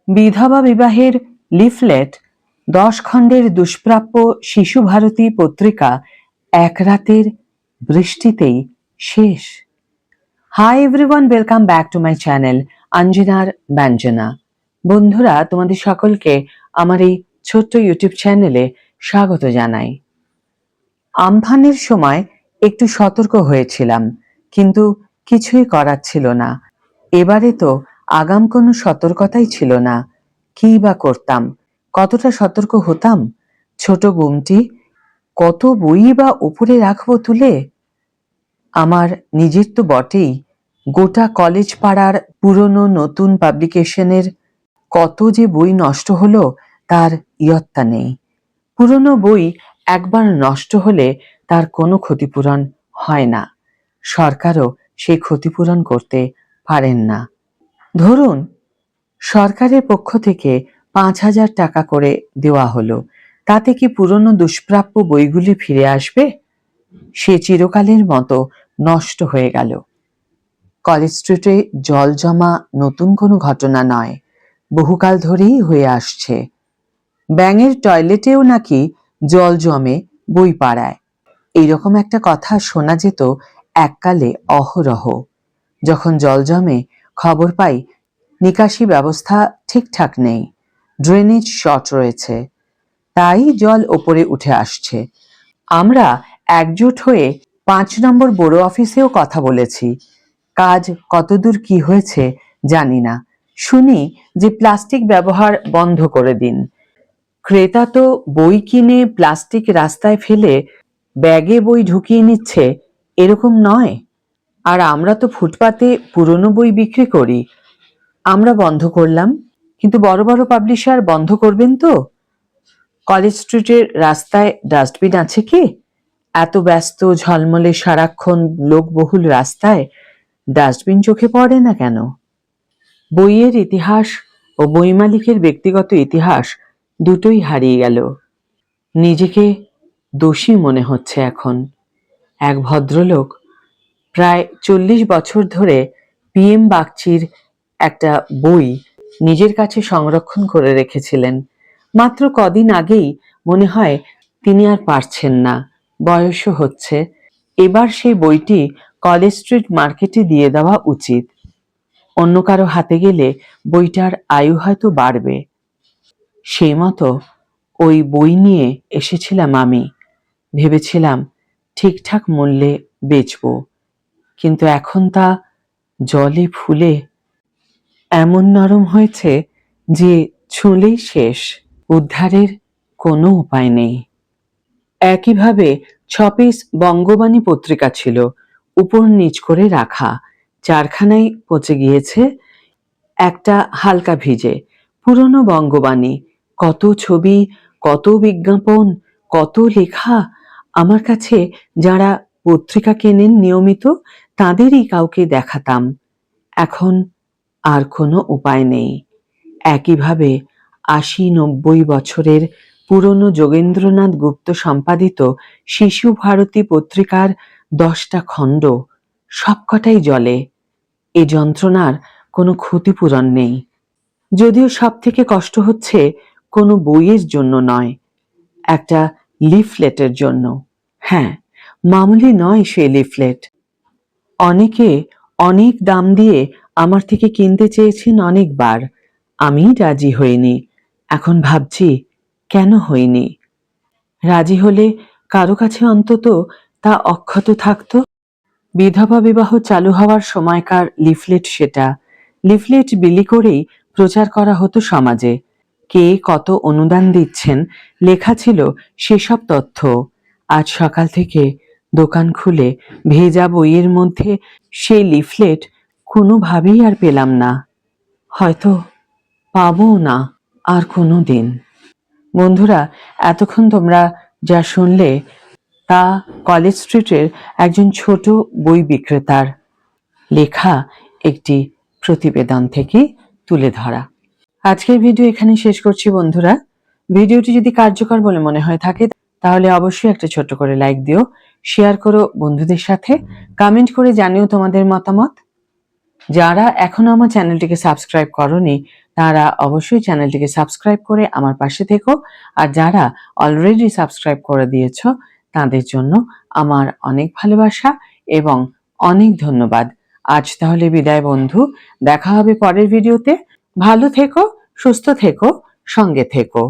বিধবা বিবাহের লিফলেট 10 খণ্ডের দুষ্প্রাপ্য শিশু ভারতী পত্রিকা এক রাতের বৃষ্টিতেই শেষ। Hi everyone, welcome back to my channel অঞ্জনার ব্যঞ্জনা। বন্ধুরা, তোমাদের সকলকে আমার এই ছোট্ট ইউটিউব চ্যানেলে স্বাগত জানাই। আমফানের সময় একটু সতর্ক হয়েছিলাম, কিন্তু কিছুই করার ছিল না। এবারে তো আগাম কোনো সতর্কতাই ছিল না। কি বা করতাম, কতটা সতর্ক হতাম? ছোট গুমটি, কত বই বা উপরে রাখবো তুলে? আমার নিজের তো বটেই, গোটা কলেজ পাড়ার পুরনো নতুন পাবলিকেশনের কত যে বই নষ্ট হলো তার ইয়ত্তা নেই। পুরনো বই একবার নষ্ট হলে তার কোনো ক্ষতিপূরণ হয় না। সরকারও সেই ক্ষতিপূরণ করতে পারেন না। ধরুন, সরকারের পক্ষ থেকে 5,000 টাকা করে দেওয়া হলো, তাতে কি পুরনো দুষ্প্রাপ্য বইগুলি ফিরে আসবে? সে চিরকালের মতো নষ্ট হয়ে গেল। কলেজ স্ট্রিটে জল জমা নতুন কোনো ঘটনা নয়, বহুকাল ধরেই হয়ে আসছে। ব্যাঙের টয়লেটেও নাকি জল জমে বই পাড়ায়, এইরকম একটা কথা শোনা যেত এককালে অহরহ। যখন জল জমে খবর পাই নিকাশি ব্যবস্থা ঠিকঠাক নেই, ড্রেনেজ শর্ট রয়েছে, তাই জল ওপরে উঠে আসছে। আমরা একজোট হয়ে 5 নম্বর বড় অফিসেও কথা বলেছি। কাজ কতদূর কি হয়েছে জানি না। শুনি যে প্লাস্টিক ব্যবহার বন্ধ করে দিন। ক্রেতা তো বই কিনে প্লাস্টিক রাস্তায় ফেলে ব্যাগে বই ঢুকিয়ে নিচ্ছে, এরকম নয়? আর আমরা তো ফুটপাতে পুরনো বই বিক্রি করি। আমরা বন্ধ করলাম, কিন্তু বড় বড় পাবলিশার বন্ধ করবেন তো? কলেজ স্ট্রিটের রাস্তায় ডাস্টবিন আছে কি? এত ব্যস্ত ঝলমলে সারাক্ষণ লোকবহুল রাস্তায় ডাস্টবিন চোখে পড়ে না কেন? বইয়ের ইতিহাস ও বই মালিকের ব্যক্তিগত ইতিহাস দুটোই হারিয়ে গেল। নিজেকে দোষী মনে হচ্ছে এখন। এক ভদ্রলোক প্রায় 40 বছর ধরে PM বাগচির একটা বই নিজের কাছে সংরক্ষণ করে রেখেছিলেন। মাত্র কদিন আগেই মনে হয় তিনি আর পারছেন না, বয়সও হচ্ছে। এবার সেই বইটি কলেজ স্ট্রিট মার্কেটে দিয়ে দেওয়া উচিত। অন্য কারো হাতে গেলে বইটার আয়ু হয়তো বাড়বে। সেই মতো ওই বই নিয়ে এসেছিলাম আমি। ভেবেছিলাম ঠিকঠাক মূল্যে বেচব, কিন্তু এখন তা জলে ফুলে এমন নরম হয়েছে যে ছুঁলেই শেষ, উদ্ধারের কোনো উপায় নেই। একইভাবে 6 পিস বঙ্গবাণী পত্রিকা ছিল, উপর নিচ করে রাখা, 4খানাই পচে গিয়েছে, একটা হালকা ভিজে। পুরনো বঙ্গবাণী, কত ছবি, কত বিজ্ঞাপন, কত লেখা। আমার কাছে যারা পত্রিকা কেনেন নিয়মিত তাদেরই কাউকে দেখাতাম। এখন আর কোনো উপায় নেই। একইভাবে 80-90 বছরের পুরনো যোগেন্দ্রনাথ গুপ্ত সম্পাদিত শিশু ভারতী পত্রিকার 10টা খণ্ড, সবকটাই জলে। এ যন্ত্রণার কোনো ক্ষতিপূরণ নেই। যদিও সব থেকে কষ্ট হচ্ছে কোনো বইয়ের জন্য নয়, একটা লিফলেটের জন্য। হ্যাঁ, মামুলি নয় সে লিফলেট। অনেকে অনেক দাম দিয়ে আমার থেকে কিনতে চেয়েছেন অনেকবার, আমি রাজি হইনি। এখন ভাবছি কেন হইনি। রাজি হলে কারো কাছে অন্তত তা অক্ষত থাকতো। বিধবা বিবাহ চালু হওয়ার সময়কার লিফলেট সেটা। লিফলেট বিলি করেই প্রচার করা হতো সমাজে। কে কত অনুদান দিচ্ছেন লেখা ছিল সেসব তথ্য। আজ সকাল থেকে দোকান খুলে ভেজা বইয়ের মধ্যে সেই লিফলেট কোনোভাবেই আর পেলাম না। হয়তো পাবও না আর কোনো দিন। বন্ধুরা, এতক্ষণ তোমরা যা শুনলে তা কলেজ স্ট্রিটের একজন ছোট বই বিক্রেতার লেখা একটি প্রতিবেদন থেকে তুলে ধরা। আজকের ভিডিও এখানে শেষ করছি বন্ধুরা। ভিডিওটি যদি কার্যকর বলে মনে হয় থাকে তাহলে অবশ্যই একটা ছোট্ট করে লাইক দিও, শেয়ার করো বন্ধুদের সাথে, কমেন্ট করে জানিও তোমাদের মতামত। যারা এখনো আমার চ্যানেলটিকে সাবস্ক্রাইব করোনি তারা অবশ্যই চ্যানেলটিকে সাবস্ক্রাইব করে আমার পাশে থেকো। আর যারা অলরেডি সাবস্ক্রাইব করে দিয়েছো তাদের জন্য আমার অনেক ভালোবাসা এবং অনেক ধন্যবাদ। আজ তাহলে বিদায় বন্ধু, দেখা হবে পরের ভিডিওতে। ভালো থেকো, সুস্থ থেকো, সঙ্গে থেকো।